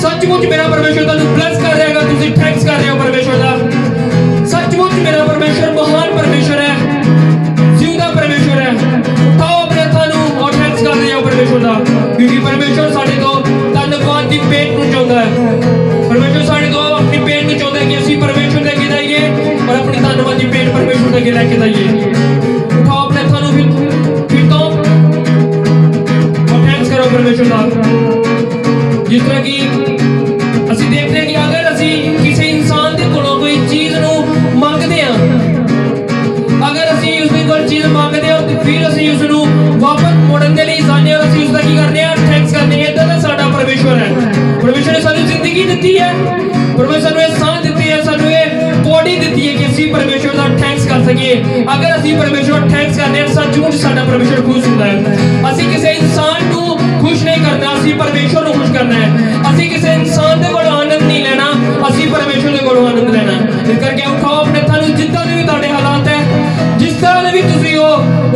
सचमुच मेरा परमेश्वर तुहानू ब्लेस कर रहा है, तुसीं थैंक्स कर रहे हो परमेश्वर दा। सचमुच मेरा परमेश्वर महान परमेश्वर है, जिंदा परमेश्वर है। उठाओ अपने हत्थां और थैंक्स कर रहे हो परमेश्वर दा, क्योंकि परमेश्वर साडे तो धन्नवाद दी भेंट नूं चाहुंदा है। परमेश्वर साडे तो अपनी भेंट नूं चाहुंदा है कि असीं परमेश्वर दे अगे जाइए और अपनी धन्नवाद दी भेंट परमेश्वर दे अगे लेके जाइए। उठाओ अपने हत्थां फिर तो और थैंक्स करो परमेश्वर दा। जिस तरह की असी देखते हैं कि अगर असी किसी इंसान के कोलों कोई चीज नूं मंगते हैं, अगर असी उसकी कोई चीज मंगते हैं तो फिर असी उसनूं वापस मोड़न के लिए जाने और असी उसका की करते हैं, थैंक्स करते हैं। इतना साडा परमेश्वर है। परमेश्वर ने सानू जिंदगी दी है, परमेश्वर ने सांस दी है, सानू ये बॉडी दी है कि असी परमेश्वर का थैंक्स कर सकिए। अगर असी परमेश्वर थैंक्स करते हैं सचमुच साडा परमेश्वर खुश होता है। असी किसी इंसान को खुश नहीं करना, असी परमेश्वर को खुश करना है। असी किसी इंसान के कोलों आनंद नहीं लेना, असी परमेश्वर के कोलों आनंद लेना। इस करके उठाओ अपने हत्थां नूं, जिद्दां दे भी तुहाडे हालात है, जिस तरह दे भी तुसीं हो,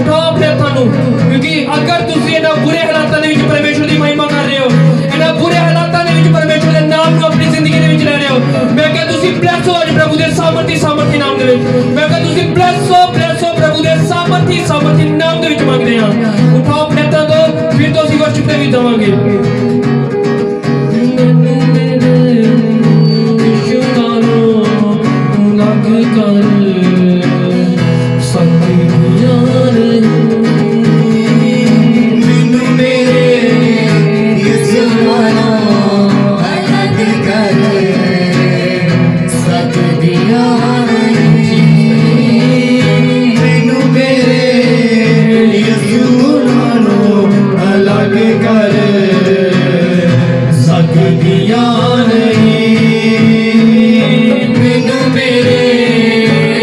उठाओ अपने हत्थां नूं, क्योंकि अगर तुसीं इन्हां बुरे हालातां दे विच परमेश्वर दी महिमा कर रहे हो, इन्हां बुरे हालातां दे विच परमेश्वर दे नाम नूं अपनी जिंदगी दे विच ले रहे हो, मैं कह तुसीं ब्लेस हो आज प्रभु दे सामर्थी नाम दे विच। मैं कह तुसीं ब्लेस हो प्रभु दे सामर्थी नाम दे विच मंगदे हां। उठाओ अपने हत्थां तो फिर तो असीं वर्शिप दे विच जावांगे। मेनू मेरे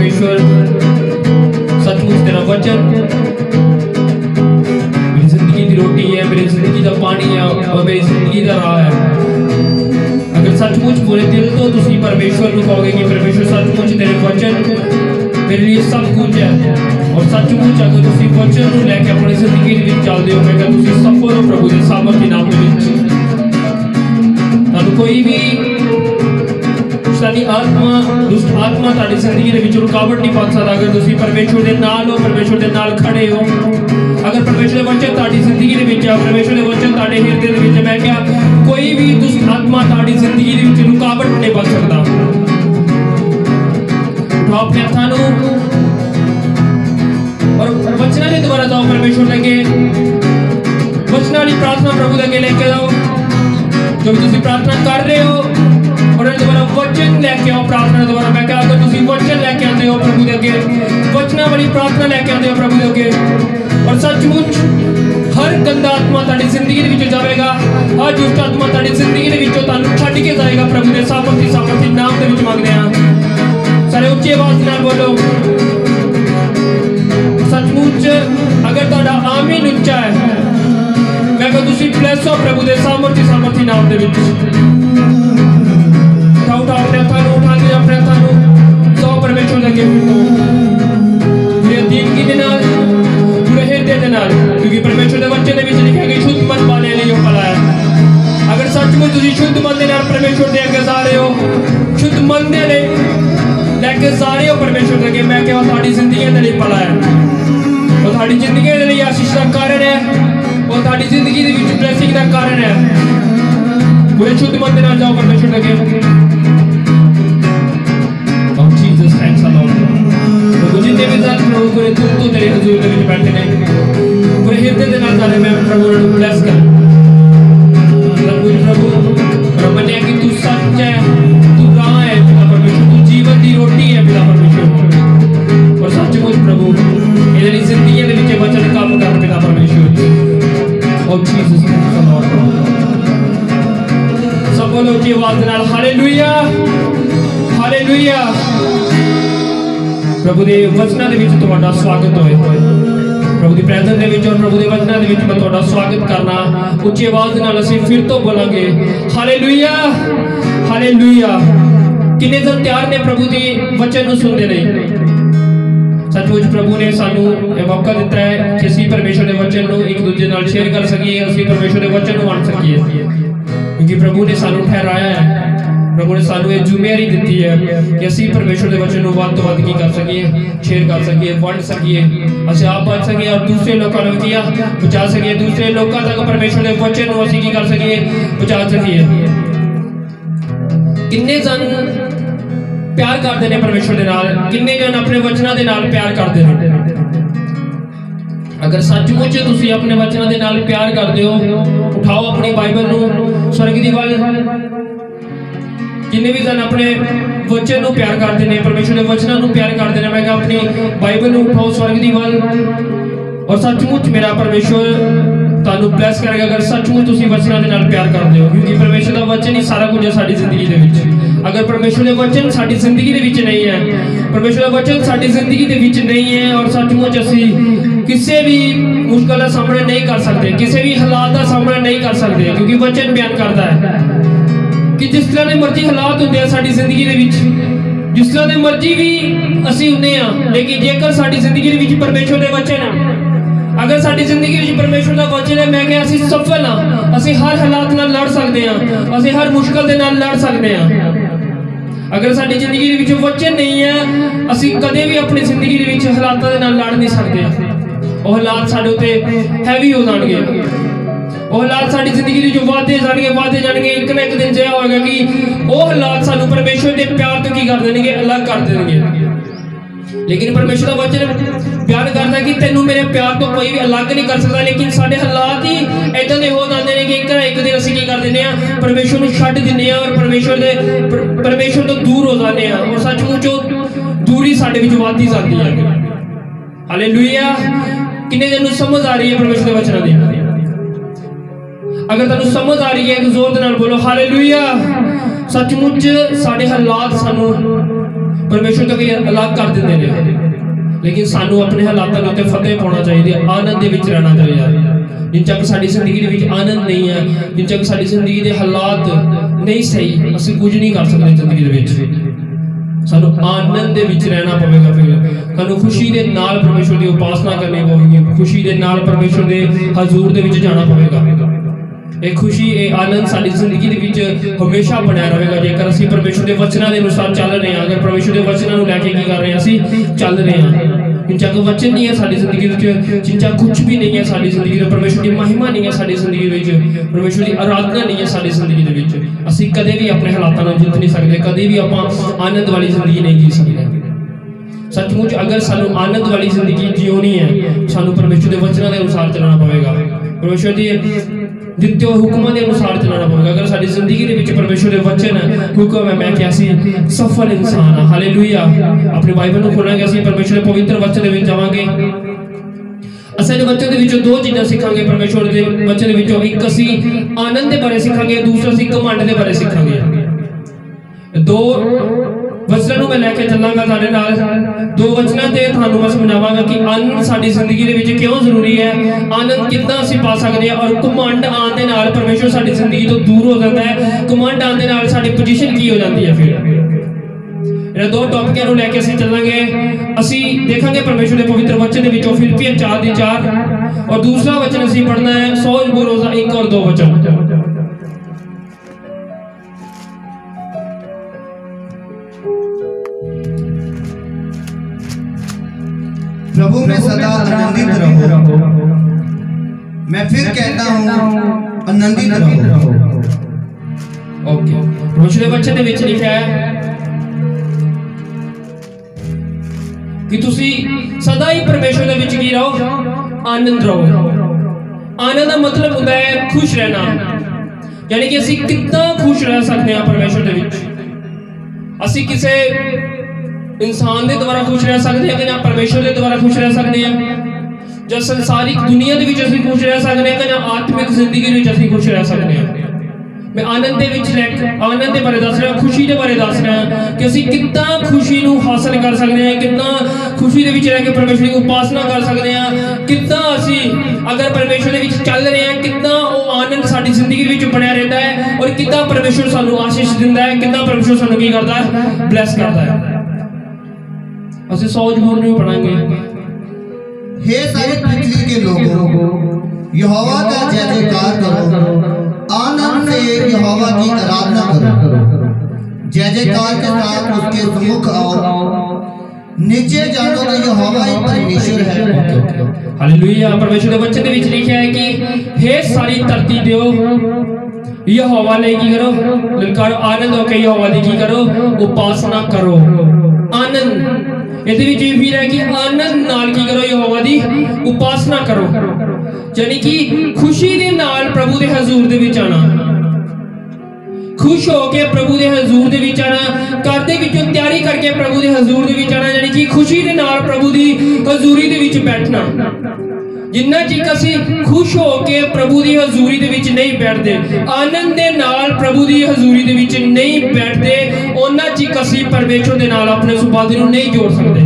परमेश्वर सचमुच तेरा वचन मेरी जिंदगी की रोटी है, मेरी जिंदगी का पानी है और मेरी जिंदगी का राह है। अगर सचमुच पूरे दिल तो तुसी परमेश्वर को कहोगे कि परमेश्वर सचमुच तेरे वचन मेरे लिए सब कुछ है, और सचमुच अगर तुसी वचन को लेके अपनी जिंदगी में चलते हो मैं तुसी सफल हो प्रभु के सामर्थ के नाम में। कोई भी आत्मा दुष्ट आत्मा ताड़ी जिंदगी के विच रुकावट नहीं पा सकता अगर तुसी परमेश्वर के नाल हो, परमेश्वर के नाल खड़े हो। अगर परमेश्वर के वचन ताड़ी जिंदगी के विच है, परमेश्वर के वचन ताड़े हृदय के विच, मैं क्या कोई भी दुष्ट आत्मा ताड़ी जिंदगी के विच रुकावट नहीं बन सकता। उठाओ अपने हत्थां नूं और वचनां दे द्वारा जाओ परमेश्वर लगे, वचनां दी प्रार्थना प्रभु लगे लेके जाओ। जो तुसी प्रार्थना कर रहे हो और दोबारा वचन लेके आओ प्रार्थना दोबारा। मैं कहा अगर तुसी वचन लेके आते हो प्रभु दे अगे, वचना वाली प्रार्थना लेके आते हो प्रभु दे अगे, और सचमुच हर गंदा आत्मा ताड़ी जिंदगी दे विच जावेगा, हर दुष्ट आत्मा ताड़ी जिंदगी दे विचों तानू छड्ड के जाएगा। प्रभु दे सामर्थी नाम दे विच मांगदे हां। सारे उच्ची आवाज नाल बोलो सचमुच। अगर तुहाडा आमीन उच्चा है मैं कहा तुसी ब्लेस हो प्रभु दे सामर्थी नाम दे विच। उठाओ अपने हत्थां नूं, उठा के अपने हत्थां नूं सो परमेश्वर दे अगे पूरे दीनगी दे नाल, पूरे हृदय दे नाल, क्योंकि परमेश्वर दे वचन दे विच लिखिआ कि शुद्ध मन वाले लिए भला है। अगर सचमुच तुसी शुद्ध मन दे नाल परमेश्वर दे अगे जा रहे हो, शुद्ध मन दे लेके जा रहे हो परमेश्वर दे अगे, मैं कहा तुहाडी जिंदगी दे लिए भला है, और तुहाडी जिंदगी दे लिए आशीष दा कारण है, और तुहाडी जिंदगी दे विच ब्लेसिंग दा कारण है। पूरे शुद्ध मन दे नाल जाओ परमेश्वर दे अगे। Oh Jesus, thanks a lot. प्रभु जितने भी जात प्रभु पूरे दिल तो तेरे हुजूर दे विच बैठे ने, पूरे हृदय दे नाल तारे मैं प्रभु को ब्लेस कर। प्रभु और मन्या कि तू सच है, तू राह है पिता परमेश्वर, तू जीवन दी रोटी है पिता परमेश्वर, और सचमुच प्रभु इहदी जिंदगी दे विच वचन काम कर पिता परमेश्वर। Oh Jesus, thanks a lot. सब बोलो उच्ची आवाज नाल हालेलुया हालेलुया। प्रभु दे वचनां दे विच तुहाडा स्वागत होए, प्रभु दी प्रेजेंस दे विच और प्रभु दे वचनां दे विच मैं तुहाडा स्वागत करना। उच्ची आवाज नाल असीं फिर तो बोलांगे हालेलुया हालेलुया। किन्ने जन तैयार ने प्रभु दी वचन नूं सुनदे ने? सचमुच प्रभु ने सानू ये मौका दिता है कि असीं परमेश्वर दे वचन नूं एक दूजे नाल शेयर कर सकीए, असीं परमेश्वर दे वचन नूं वंड सकीए, क्योंकि प्रभु ने सानू ठहराया है, प्रभु ने सानू ये जिम्मेवारी दी है कि असीं परमेश्वर दे वचन नूं वध तो वध की कर सकीए, शेयर कर सकीए, वंड सकीए, असीं आप बच सकीए और दूसरे लोकां नूं किया पहुंचा सकीए, दूसरे लोकां तक परमेश्वर दे वचन नूं असीं की कर सकीए, पहुंचा सकीए। किन्ने जन प्यार करते हैं परमेश्वर दे नाल, किन्ने जन अपने वचनां दे नाल प्यार करते हैं? अगर सचमुच तुसी अपने वचनां दे नाल प्यार करते हो, उठाओ अपनी बाइबल नूं स्वर्ग दी वल। किन्ने भी जन अपने वचन नूं प्यार करते हैं, परमेश्वर दे वचनां नूं प्यार करते हैं, मैं कहा अपनी बाइबल नूं उठाओ स्वर्ग दी वल, और सचमुच मेरा परमेश्वर तानू ब्लेस करेगा अगर सचमुच तुसी वचनां दे नाल प्यार करते हो, क्योंकि परमेश्वर दा वचन ही सारा कुछ है साडी जिंदगी दे विच। अगर परमेश्वर दे वचन साडी जिंदगी दे विच नहीं है, परमेश्वर दा वचन साडी जिंदगी दे विच नहीं है, और सचमुच असीं किसी भी मुश्किल का सामना नहीं कर सकते, किसी भी हालात का सामना नहीं कर सकते, क्योंकि वचन बयान करता है कि जिस तरह के मर्जी हालात होंदे हैं साडी जिंदगी दे विच, जिस तरह के मर्जी भी असीं हुंदे हां, लेकिन जेकर साडी जिंदगी दे विच परमेश्वर दे वचन है, अगर साडी जिंदगी विच परमेश्वर दा वचन है, मैं कहा असीं सफल हां, असीं हर हालात नाल लड़ सकदे हां, असीं हर मुश्किल दे नाल लड़ सकदे हां। अगर साडी जिंदगी दे विच वचन नहीं है, असीं कदे भी अपनी जिंदगी दे विच हालातां दे नाल लड़ नहीं सकदे। ਉਹ ਹਾਲਾਤ ਸਾਡੇ ਉੱਤੇ ਹੈਵੀ ਹੋ ਜਾਣਗੇ, ਉਹ ਹਾਲਾਤ ਸਾਡੀ ਜ਼ਿੰਦਗੀ ਦੇ ਜੋ ਵਾਧੇ ਜਾਣਗੇ, ਇੱਕ ਨਾ ਇੱਕ ਦਿਨ ਜਿਹਾ ਹੋਏਗਾ ਕਿ ਉਹ ਹਾਲਾਤ ਸਾਨੂੰ ਪਰਮੇਸ਼ਵਰ ਦੇ ਪਿਆਰ ਤੋਂ ਕੀ ਕਰ ਦੇਣਗੇ, ਅਲੱਗ ਕਰ ਦੇਣਗੇ। लेकिन परमेश्वर का वचन बयान करता है कि तेनू मेरे प्यार तो कोई भी अलग नहीं कर सकता, लेकिन साडे हालात ही इदां दे हो जाते हैं कि एक ना एक दिन असीं की कर दिंदे हां, परमेश्वर नूं छड्ड दिंदे हां और परमेश्वर तो दूर हो जाते हैं, और सचमुच दूरी साडे विच वधदी जाती है। हालेलुया। किन्ने जन नूं समझ आ रही है परमेश्वर के वचनां दी? अगर तुहानूं समझ आ रही है तो जोर दे नाल बोलो हालेलुया। सचमुच साडे हालात सानूं परमेश्वर तो कई अलग कर देंगे ने, लेकिन सानू अपने हालातों के उत्ते फतेह पाना चाहिए, आनंद दे विच रहना चाहिए। जिन तक साडी जिंदगी दे विच आनंद नहीं है, जिन तक साडी जिंदगी दे हालात नहीं सही, असीं कुछ नहीं कर सकते जिंदगी दे विच। सानू आनंद दे विच रहना पवेगा, फिर सानू खुशी दे नाल परमेश्वर दी उपासना करनी पवेगी, खुशी दे नाल परमेश्वर दे हजूर दे विच जाना पवेगा। एक खुशी एक आनंद साडी जिंदगी दे विच हमेशा बनया रहेगा जेकर असीं परमेश्वर दे वचनां दे अनुसार चल रहे हैं। अगर परमेश्वर दे वचनां नूं लैके की कर रहे हैं, असीं चल रहे हैं। जिनका कोई वचन नहीं है साडी जिंदगी विच, जिनका कुछ भी नहीं है साडी जिंदगी दे, परमेश्वर की महिमा नहीं है साडी जिंदगी विच, परमेश्वर की आराधना नहीं है साडी जिंदगी दे विच, असीं कदे भी अपने हालातां नूं जित नहीं सकदे, कदे भी आपां आनंद वाली जिंदगी नहीं जी सकदे। सचमुच अगर सानू आनंद वाली जिंदगी जियोनी है, सानू परमेश्वर के वचनों के अनुसार चलना पवेगा, परमेश्वर के दिते हुए हुक्मां के अनुसार चलना पवेगा। अगर साडी जिंदगी दे विच परमेश्वर के वचन हुक्म है, मैं क्या सी सफल इंसान हां। हालेलुया। अपनी बाइबल को खोलांगे, असीं परमेश्वर के पवित्र वचन दे विच जावांगे। असीं दे वचन दे विचों दो चीज़ां सीखांगे परमेश्वर के वचन दे विचों, एक असीं आनंद दे बारे सीखांगे, दूसरा असीं घमंड दे बारे सीखांगे। दो वचनों को मैं लैके चलांगा तुहाडे नाल, दो वचनों ते तुहानूं मैं समझावांगा कि आनंद साडी जिंदगी दे विच क्यों जरूरी है, आनंद कितना असीं पा सकदे हां, और घमंड आउण दे नाल परमेश्वर साडी जिंदगी तो दूर हो जाता है, घमंड आउण दे नाल साडी पोजीशन की हो जाती है। फिर इन्हां दो टॉपिकां नूं लैके असीं चलांगे। असीं देखांगे परमेश्वर दे पवित्र वचन दे विचों फिलिप्पियां 4:4, और दूसरा वचन असीं पढ़ना है सोज बुरोजा 1 और 2 वचन। प्रभु में सदा आनंदित रहो। मैं फिर कहता हूँ आनंदित रहो। ओके, परमेश्वर के वचन दे विच लिखा है कि तुसी सदा ही परमेश्वर दे विच की रहो, आनंद रहो। आनंद का मतलब होता है खुश रहना, यानी कि असीं कितना खुश रह सकते हैं परमेश्वर दे विच। असीं किसे इंसान के द्वारा खुश रह सकते हैं कि ना परमेश्वर के द्वारा खुश रह सकते हैं, जब संसारिक दुनिया के विच असीं खुश रह सकते हैं कि ना आत्मिक जिंदगी विच असीं खुश रह सकते हैं। मैं आनंद दे विच आनंद के बारे दस रहा, खुशी के बारे दस रहा कि असीं कितना खुशी नूं हासिल कर सकते हैं, कितना खुशी दे विच रह के परमेश्वर की उपासना कर सकते हैं, कितना असीं अगर परमेश्वर दे विच चल रहे हैं, कितना वो आनंद साडी जिंदगी विच बनया रहता है, और कितना परमेश्वर सानूं आशीष दिंदा है, कितना परमेश्वर सानूं की करता है, ब्लेस करता है। असीं सोच बोल नहीं पढ़ांगे। हे सारी पृथ्वी के लोगों, यहोवा का जय जयकार करो, आनंद से यहोवा की आराधना करो, जय जयकार के साथ उसके सम्मुख आओ, नीचे जानो कि यहोवा ही परमेश्वर है। हालेलुया। परमेश्वर के वचन दे विच लिखा है कि हे सारी धरती दियो यहोवा ने की करो, ललकारो, आनंद होके यहोवा दी की करो, उपासना करो। आनंद ਇਹਦੇ ਵਿੱਚ ਵੀ ਫਿਰ ਹੈ कि आनंद नाल की करो, यहोवा दी उपासना करो, यानी कि खुशी दे नाल प्रभु दे हजूर दे विच आना, खुश होके प्रभु दे हजूर दे विच आना, घर दे विचों तैयारी करके प्रभु दे हजूर दे विच आना, यानी कि खुशी दे नाल प्रभु दी हजूरी दे विच बैठना। जिन्ना चिक असीं खुश होके प्रभु दी हजूरी दे विच नहीं बैठदे, आनंद दे नाल प्रभु दी हजूरी दे विच नहीं बैठदे, उन्ना चिक असीं परमेश्वर दे नाल अपने सुभाव नूं नहीं जोड़ सकदे,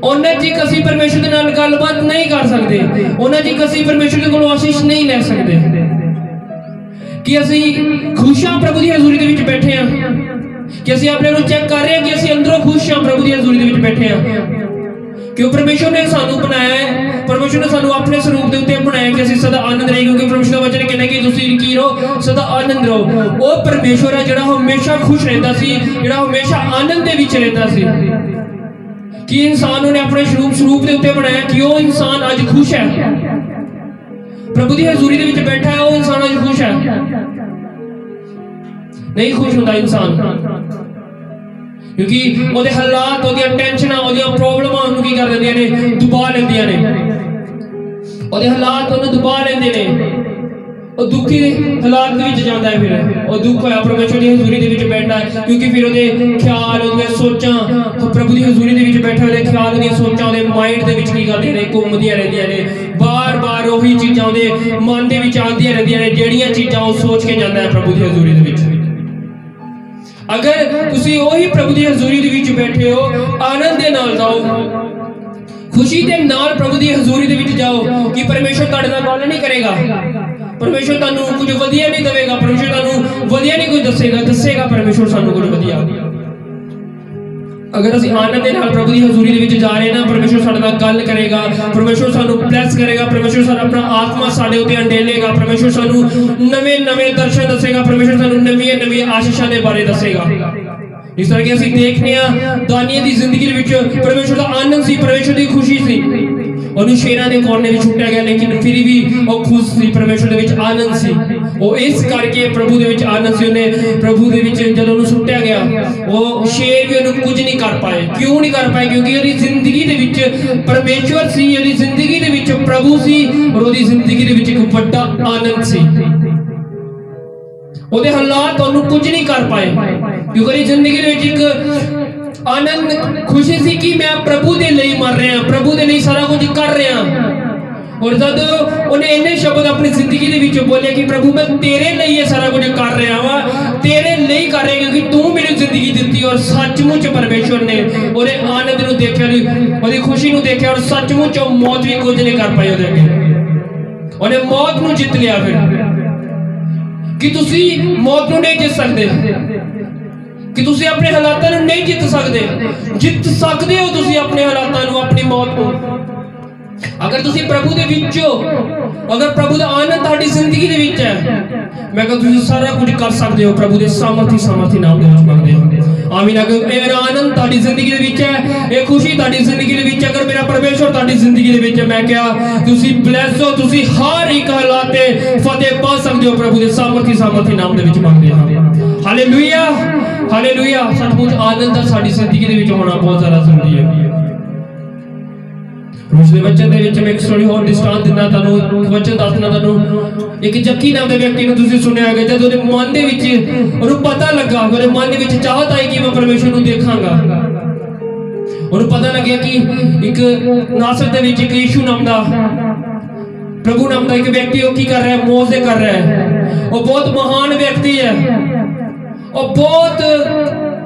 उन्ना चिक असीं परमेश्वर दे नाल गलबात नहीं कर सकदे, उन्ना चिक असीं परमेश्वर दे कोलों आशीष नहीं ले सकदे। कि असीं खुश हां प्रभु दी हजूरी दे विच बैठे हां, कि असीं अपने नूं चेक कर रहे हां कि असीं अंदरों खुश हां प्रभु दी हजूरी दे विच बैठे हां। क्यों परमेश्वर ने सानू बनाया है, परमेश्वर ने सानू अपने स्वरूप के उत्ते बनाया कि असीं सदा आनंद रहिए, क्योंकि परमेश्वर का वचन कहना है कि तुसीं की रहो, सदा आनंद रहो। वो परमेश्वर है जिहड़ा हमेशा खुश रहता सी, जिहड़ा हमेशा आनंद दे विच रहता सी, कि इंसान ने अपने स्वरूप के उत्ते बनाया कि वो इंसान अज खुश है, प्रभु की हजूरी दे विच बैठा है, वो इंसान अज खुश है। नहीं खुश होता इंसान, क्योंकि ਉਹਦੇ ਹਾਲਾਤ, ਉਹਦੀਆਂ ਟੈਨਸ਼ਨਾਂ, ਉਹਦੀਆਂ ਪ੍ਰੋਬਲਮਾਂ ਉਹਨੂੰ ਕੀ ਕਰ ਦਿੰਦੀਆਂ ਨੇ, ਦਬਾ ਲੈਂਦੀਆਂ ਨੇ, ਉਹਦੇ ਹਾਲਾਤ ਉਹਨੂੰ ਦਬਾ ਲੈਂਦੇ ਨੇ, ਉਹ ਦੁਖੀ ਹਾਲਾਤ ਦੇ ਵਿੱਚ ਜਾਂਦਾ ਹੈ। ਫਿਰ ਉਹ ਦੁੱਖ ਹੋਇਆ ਪਰਮੇਸ਼ਰ ਦੀ ਹਜ਼ੂਰੀ ਦੇ ਵਿੱਚ ਬੈਠਣਾ, ਕਿਉਂਕਿ ਫਿਰ ਉਹਦੇ ਖਿਆਲ, ਉਹਦੀਆਂ ਸੋਚਾਂ, ਪ੍ਰਭੂ ਦੀ ਹਜ਼ੂਰੀ ਦੇ ਵਿੱਚ ਬੈਠੇ ਉਹਦੇ ਖਿਆਲ, ਉਹਦੀਆਂ ਸੋਚਾਂ ਉਹਦੇ ਮਾਈਂਡ ਦੇ ਵਿੱਚ ਕੀ ਕਰਦੀਆਂ ਨੇ, ਘੁੰਮਦੀਆਂ ਰਹਿੰਦੀਆਂ ਨੇ, ਬਾਰ-ਬਾਰ ਉਹੀ ਚੀਜ਼ਾਂ ਉਹਦੇ ਮਨ ਦੇ ਵਿੱਚ ਆਉਂਦੀਆਂ ਰਹਿੰਦੀਆਂ ਨੇ, ਜਿਹੜੀਆਂ ਚੀਜ਼ਾਂ ਉਹ ਸੋਚ ਕੇ ਜਾਂਦਾ ਹੈ ਪ੍ਰਭੂ ਦੀ ਹਜ਼ੂਰੀ ਦੇ ਵਿੱਚ। अगर तुसी ओही प्रभु दी हजूरी दे विच बैठे हो, आनंद दे नाल जाओ, खुशी दे नाल प्रभु दी हजूरी दे विच जाओ कि परमेश्वर तुहाडे नाल गल नहीं करेगा, परमेश्वर तुहानू कुछ वधिया नहीं देवेगा, परमेश्वर तुहानू वधिया नहीं कुछ दसेगा परमेश्वर सानू कुछ वधिया। अगर असीं आनंद दे नाल प्रभु दी हजूरी दे विच जा रहे ना, परमेश्वर साडे नाल गल करेगा, परमेश्वर सानू ब्लेस करेगा, परमेश्वर साडा अपना आत्मा साडे उत्ते अंडेलेगा, परमेश्वर सानू नवे-नवे दर्शन दसेगा, परमेश्वर सानू नवी-नवी आशीषां दे बारे दसेगा। इस तरह के असीं देखने दानियल दी जिंदगी दे विच परमेश्वर दा आनंद सी, परमेश्वर दी खुशी सी। ਉਹਨੂੰ ਸ਼ੇਰਾਂ ਦੇ ਕੋਨੇ ਵਿੱਚ ਛੁੱਟਿਆ ਗਿਆ, ਲੇਕਿਨ ਫਿਰ ਵੀ ਉਹ ਖੁਸ਼ ਸੀ, ਪਰਮੇਸ਼ਰ ਦੇ ਵਿੱਚ ਆਨੰਦ ਸੀ। ਉਹ ਇਸ ਕਰਕੇ ਪ੍ਰਭੂ ਦੇ ਵਿੱਚ ਆਨੰਦ ਸੀ। ਉਹਨੇ ਪ੍ਰਭੂ ਦੇ ਵਿੱਚ ਜਦੋਂ ਉਹਨੂੰ ਸੁੱਟਿਆ ਗਿਆ, ਉਹ ਸ਼ੇਰ ਵੀ ਉਹਨੂੰ ਕੁਝ ਨਹੀਂ ਕਰ ਪਾਏ। ਕਿਉਂ ਨਹੀਂ ਕਰ ਪਾਏ? ਕਿਉਂਕਿ ਉਹਦੀ ਜ਼ਿੰਦਗੀ ਦੇ ਵਿੱਚ ਪਰਮੇਸ਼ਰ ਸੀ, ਉਹਦੀ ਜ਼ਿੰਦਗੀ ਦੇ ਵਿੱਚ ਪ੍ਰਭੂ ਸੀ, ਔਰ ਉਹਦੀ ਜ਼ਿੰਦਗੀ ਦੇ ਵਿੱਚ ਇੱਕ ਵੱਡਾ ਆਨੰਦ ਸੀ। ਉਹਦੇ ਹਾਲਾਤ ਉਹਨੂੰ ਕੁਝ ਨਹੀਂ ਕਰ ਪਾਏ, ਕਿਉਂਕਿ ਉਹਦੀ ਜ਼ਿੰਦਗੀ ਦੇ ਵਿੱਚ ਇੱਕ आनंद खुशी सी कि मैं प्रभु दे लिए मर रहा, प्रभु दे लिए सारा कुछ कर रहा। और जब उन्हें इन्ने शब्द अपनी जिंदगी दे विच बोले कि प्रभु मैं तेरे लिए ये सारा कुछ कर रहा वा, तेरे लिए कर रहा क्योंकि तू मेरी जिंदगी दी। और सचमुच परमेश्वर ने ओदे आनंद नूं देखिया, ओदी खुशी नूं देखिया, और सचमुच मौत भी कुछ नहीं कर पाई ओदे अगे। उन्हें मौत नूं जित लिया। फिर कि तुसी मौत नूं नहीं जित सकदे, कि तुसी अपने हालातां नूं नहीं जित सकदे। जित सकदे हो तुसी अपने हालातां नूं, अपनी मौत नूं। अगर तुसी प्रभु दे विच हो, अगर प्रभु दा आनंद तुहाडी जिंदगी दे विच है, मैं कहूं तुसी सारा कुछ कर सकदे हो प्रभु दे सामर्थी नाम दे विच मंगदे हो। आमीन। अगर मेरा आनंद तुहाडी जिंदगी दे विच है, ये खुशी तुहाडी जिंदगी दे विच, अगर मेरा परमेश्वर तुहाडी जिंदगी दे विच है, मैं क्या तुसी ब्लेस हो, तुसी हर एक हालात ते फतेह पा सकदे हो प्रभु दे सामर्थी नाम दे विच मंगदे हो। Hallelujah, hallelujah. सचमुच आनंद दा साडी जिंदगी दे विच होना बहुत ज्यादा जरूरी है। पिछले वचन दे विच मैं एक स्टोरी होर दृष्टांत दिना तानू, वचन दसना तानू। एक जक्की नाम दे व्यक्ति नूं तुसीं सुनिया होगा, जद ओहदे मन दे विच ओहनूं पता लगा, ओहदे मन दे विच चाहत आई कि मैं परमेश्वर नूं देखांगा। ओहनूं पता लग्या कि एक नासरत दे विच एक यीशु नाम दा, प्रभु नाम दा एक व्यक्ति ओ की कर रहा है, मौजे कर रहा है। वो बहुत महान व्यक्ति है, और बहुत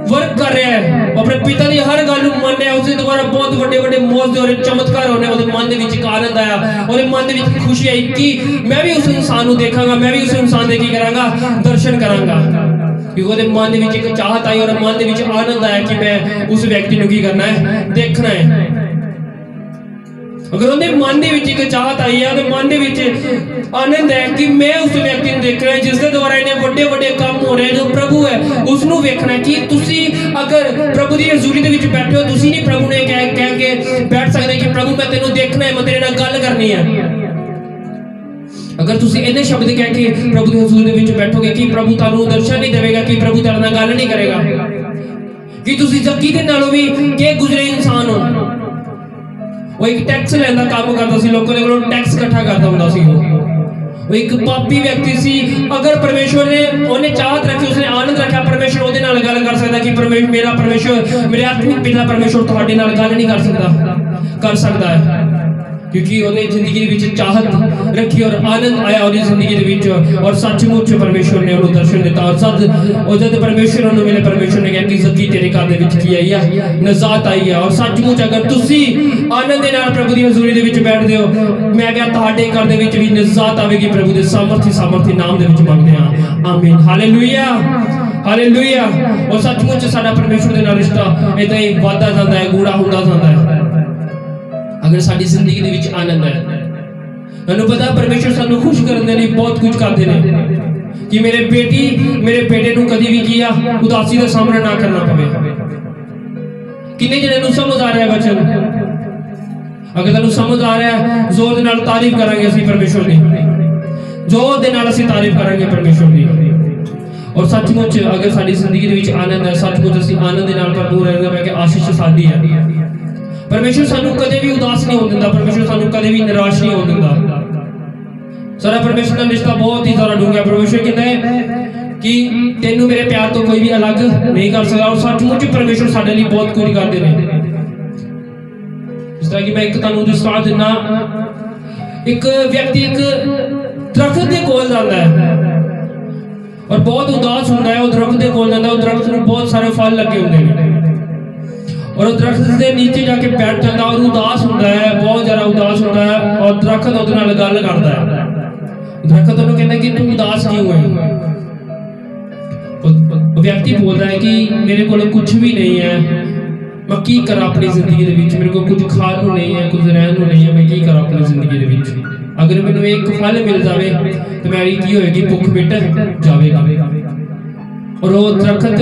वर्क कर रहा है, अपने पिता की हर गल मन रहा है। उसके द्वारा बहुत बड़े बड़े मौज और चमत्कार होने, उसके मन के विच आनंद आया, उसके मन के विच खुशी आई कि मैं भी उस इंसान को देखांगा, मैं भी उस इंसान दे की करांगा, दर्शन करांगा। क्योंकि उसके मन के विच एक चाहत आई और मन के विच आनंद आया कि मैं उस व्यक्ति को की करना है, देखना है। अगर उन्हें मन के विच एक चाहत आई है, तो मन के विच आनंद है कि मैं उस व्यक्ति को देखना है जिसके द्वारा इन्हें बड़े बड़े काम हो रहे हैं, जो प्रभु है उसनों देखना है। कि तुसी अगर प्रभु की हजूरी दे विच बैठे हो, तुसी नहीं प्रभु ने कह के बैठ सकते कि प्रभु मैं तेनों देखना है, मैं तेरे नाल गल करनी है। अगर तुसी इन्ने शब्द कह के प्रभु की हजूरी दे विच बैठोगे कि प्रभु तुहानूं दर्शन नहीं देवेगा, कि प्रभु तेरे नाल गल नहीं करेगा, कि तुसी जक्की दे नालों भी के गुजरे इंसान हो। वो एक टैक्स लैंदा काम करता सी, लोगों के कोलों टैक्स इकट्ठा करता हुंदा सी। वो एक पापी व्यक्ति सी। अगर परमेश्वर ने उन्हें चाहत रखी, उसने आनंद रखा, परमेश्वर उहदे नाल गल कर सकदा कि परमेश्वर मेरा परमेश्वर मेरे आत्मिक पिता परमेश्वर तुहाडे नाल गल नहीं कर सकदा है, क्योंकि उन्हें जिंदगी दे विच चाहत रखी और आनंद आया उहदी जिंदगी दे विच। और सचमुच परमेश्वर ने उन्हें दर्शन दिता, और जद परमेश्वर उन्हें मिले, परमेश्वर ने कहा कि जक्की तेरे घर दे विच की आई है, नजात आई है। और सचमुच अगर तुसी आनंद दे नाल प्रभु दी हजूरी दे विच बैठदे हो, मैं क्या तुहाडे घर दे विच भी नजात आवेगी प्रभु दे सामर्थी नाम दे विच मंगदे हां। आमीन, हालेलुया, हालेलुया। और सचमुच साडा परमेश्वर दे नाल रिश्ता इदां ही वधदा जांदा है, गूढ़ा हुंदा जांदा है, अगर साडी जिंदगी दे विच आनंद है। तुहानूं पता परमेश्वर सानूं खुश करन दे लई बहुत कुछ करदे ने, कि मेरे बेटे नूं कदी भी किया उदासी दा सामना ना करना पवे। किन्ने जने नूं समझ आ रहा है वचन? अगर तुहानूं समझ आ रहा है, जोर दे नाल तारीफ करांगे असीं परमेश्वर दी, जोर दे नाल असीं तारीफ करांगे परमेश्वर दी। और सचमुच अगर साडी जिंदगी दे विच आनंद है, सचमुच असीं आनंद दे नाल भरपूर रहना, मैं कि आशीष साडी है। परमेश्वर सानू कदे भी उदास नहीं होने देता, परमेश्वर सानू कदे भी निराश नहीं होने देता। सारा परमेश्वर का रिश्ता बहुत ही ज्यादा डूंगा है। परमेश्वर कहता है कि तेनू मेरे प्यार तो कोई भी अलग नहीं कर सकता। और सचमुच परमेश्वर साडे लिए बहुत कुछ करते हैं। इस तरह की मैं एक तुहानू दृष्टांत देना, एक व्यक्ति एक दरख्त के कोल जाता है, और बहुत उदास होता है। वो दरख्त के कोल जाता है, दरख्त में बहुत सारे फल लगे होंगे और दरख्त के नीचे जाके बैठ जाता और उदास होता है, बहुत ज़्यादा उदास होता है। और दरख्त उसके नाल गल करता है। दरख्त उन्हें कहता है कि तू उदास क्यों है। व्यक्ति बोलता है कि मेरे को कुछ भी नहीं है, मैं की करा अपनी जिंदगी दे विच, मेरे को कुछ खाण नूं नहीं है, कुछ रहण नूं नहीं है, मैं की करा अपनी जिंदगी दे विच। अगर मैनूं एक फल मिल जाए तो मेरी की होएगी, भुख मिट जाएगी। और वो दरख्त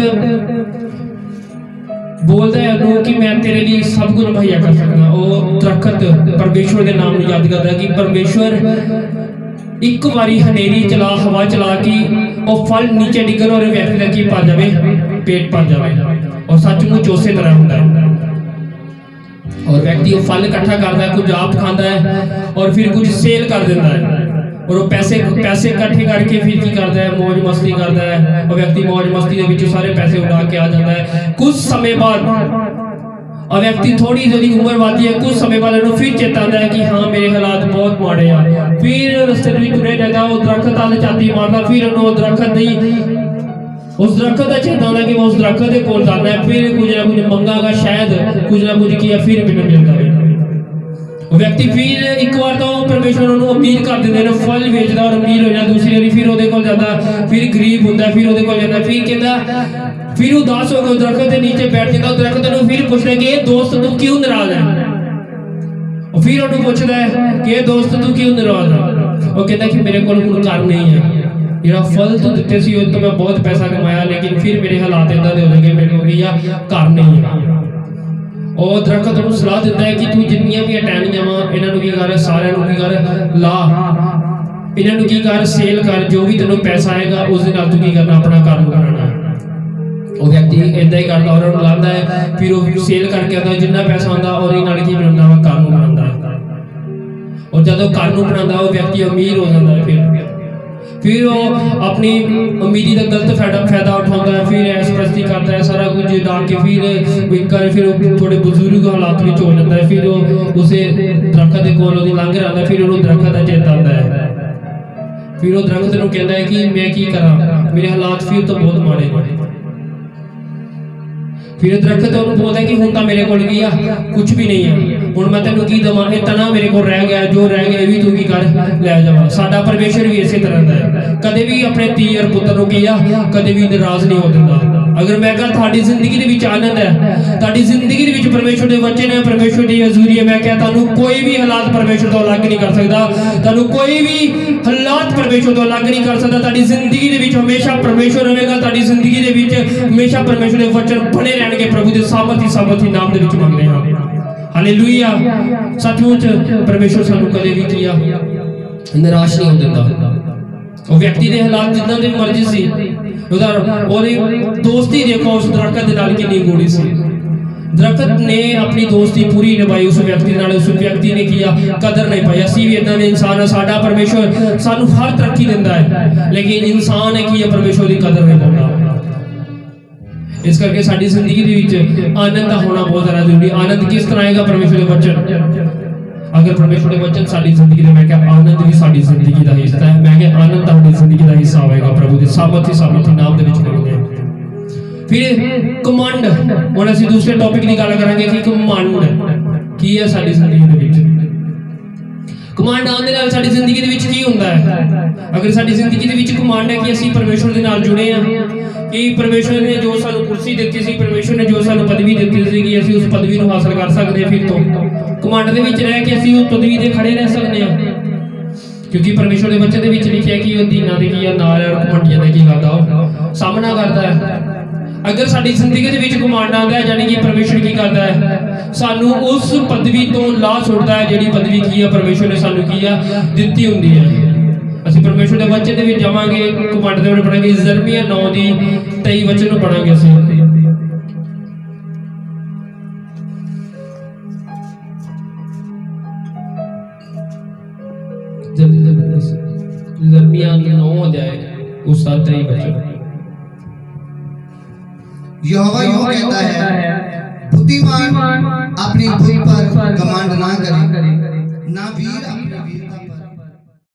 बोलता है उन्होंने कि मैं तेरे लिए सब कुछ मुहैया कर सकता। वो दरख्त परमेश्वर के नाम याद करता है कि परमेश्वर एक बारी हनेरी चला, हवा चला कि वो फल नीचे डिगन और व्यक्ति का की पा जाए, पेट भर जाए। और सचमुच उसे तरह होता है। और व्यक्ति वो फल इकट्ठा करता है, कुछ आप खाता है और फिर कुछ सेल कर देता है। और वो पैसे इकट्ठे करके फिर की करता है, मौज मस्ती करता है। और व्यक्ति मौज मस्ती के बीच सारे पैसे उड़ा के आ जाता है। कुछ समय बाद और व्यक्ति थोड़ी जल्दी उम्र बढ़ती है, कुछ समय बाद उन्हें फिर चेता आता है कि हाँ मेरे हालात बहुत माड़े हैं। फिर रस्ते में तुरे जाता, वो दरख्त आले छाती मारता, फिर उन्होंने दरख्त नहीं, उस दरख्त का चेता आता कि मैं उस दरख्त के कोल जाना है, फिर कुछ ना कुछ मंगागा, शायद कुछ ना कुछ किया, फिर मैंने मिल जाए। वो व्यक्ति फिर एक बार तो परमेश्वर उन्होंने अमीर कर देते हैं, फल बेचता और अमीर हो जाता। दूसरी बारी फिर वो जाता, फिर गरीब होता, फिर वो जाता, फिर कहता, फिर उदास होकर दरख्त के नीचे बैठ जाता। दरख्त फिर पूछता कि दोस्त तू क्यों नाराज है। और फिर उन्होंने पूछता है कि दोस्त तू क्यों नाराज है। वो कहता कि मेरे को घर नहीं है, मेरा फल तो दिते सी तो मैं बहुत पैसा कमाया, लेकिन फिर मेरे हालात इदा दे हो गए, मेरे को घर नहीं है। और दरख्त उन्होंने सलाह देता है कि तू जिन्नियां भी टहनियां वा इन्हों की कर, सारे की कर ला, इन्हों की कर, सेल कर, जो भी तेन पैसा आएगा उस दिन तू की करना, अपना काम कराना। वो व्यक्ति इदा ही करता और लाता है, फिर वो सेल करके आता, जिन्ना पैसा आता और ये की बनाता वा, घर बनाता है। और जब घर बनाता वो व्यक्ति अमीर हो जाता है। फिर वो अपनी अमीरी का गलत फायदा उठाता है, फिर ऐशप्रस्ती करता है, सारा कुछ डाल के फिर थोड़े बुजुर्ग हालात में हो जाता है। फिर वो उसे दरख्त के कोल लंघ रहा है, फिर उन्होंने दरख्त का चेता आता है। फिर वो दरख्त को कहता है कि मैं की करा, मेरे हालात फिर तो बहुत माड़े। फिर दरख्त बोलता है कि हुण तां मेरे कोल गया कुछ भी नहीं है, हुण मैं तैनूं की देवां, इह तना मेरे कोल रह गया, जो रह गया भी तू की कर लै जावा। साडा परमेश्वर भी इसे तरह का है, कदे भी अपने धी और पुत्र नूं किया कदे भी नाराज नहीं हो दिंदा। अगर मैं कहा तुहाडी जिंदगी दे विच आनंद है, तुहाडी जिंदगी दे विच परमेश्वर दे वचन है, परमेश्वर दी हजूरी है, मैं कहा तुहानूं कोई भी हालात परमेश्वर तो अलग नहीं कर सकदा, तुहानूं कोई भी हालात परमेश्वर तो अलग नहीं कर सकदा। तुहाडी जिंदगी दे विच हमेशा परमेश्वर रहेगा, तुहाडी जिंदगी दे विच हमेशा परमेश्वर दे वचन बने रहणगे। प्रभु दे सामर्थी नाम दे विच मंगदे हां, हालेलुया। सचमुच परमेश्वर सानूं कदे भी किया निराश नहीं हो दिंदा। वो व्यक्ति के हालात जिदा की मर्जी सी, दोस्ती देखो उस दरख्त के नाल कितनी गूढ़ी सी। दरख्त ने अपनी दोस्ती पूरी निभाई उस व्यक्ति नाल, उस व्यक्ति ने किया कदर नहीं पाई। असी भी इदां दे इंसान है, साडा परमेश्वर सानू हर तरक्की दिंदा है, लेकिन इंसान है कि परमेश्वर की कदर नहीं पाउंदा। इस करके साडी जिंदगी दे विच आनंद होना बहुत ज्यादा जरूरी। आनंद किस तरह आएगा? परमेश्वर के वचन। अगर परमेश्वर के वचन साडी जिंदगी दे, मैं क्या आनंद भी साडी जिंदगी दा हिस्सा है। मैं क्या आनंद साडी जिंदगी दा हिस्सा होएगा प्रभु दे सामर्थी नाम दे विच करेंगे। फिर कमांड, हुण असीं दूसरे टॉपिक की गल करांगे कि कमांड की है साडी जिंदगी दे विच। कमांड आने नाल साडी जिंदगी दे विच की हुंदा है? अगर साडी जिंदगी दे विच कमांड है कि असीं परमेश्वर दे नाल जुड़े हैं, कि परमेश्वर ने जो सानू कुर्सी दी सी, परमेश्वर ने जो सानू पदवी दी सी कि असीं उस पदवी नूं हासिल कर सकते हैं, फिर तो कमांड दे विच रह के असीं उस पदवी ते खड़े रह सकते हैं, क्योंकि परमेश्वर के वचन दे विच लिखिआ कि वो दीनां दे की नाल और घमंडियां दा की करदा, सामना करदा है। अगर साडी जिंदगी दे विच कमांड आंदा है, यानी कि परमेश्वर की करदा है, सानू उस पदवी तो ला छुड़दा है जिहड़ी पदवी की है परमेश्वर ने सानू की है दित्ती हुंदी है। ਅਸੀਂ परमेश्वर के वचन के जावांगे, कमांड दे बारे पढ़ांगे, यिर्मयाह 9:23 वचन ਨੂੰ पढ़ांगे ਅਸੀਂ। यिर्मयाह 9 उसका 23 वचन। यहोवा यूं कहता है, बुद्धिमान अपनी बुद्धि पर घमंड ना करे, ना वीर अपनी वीरता पर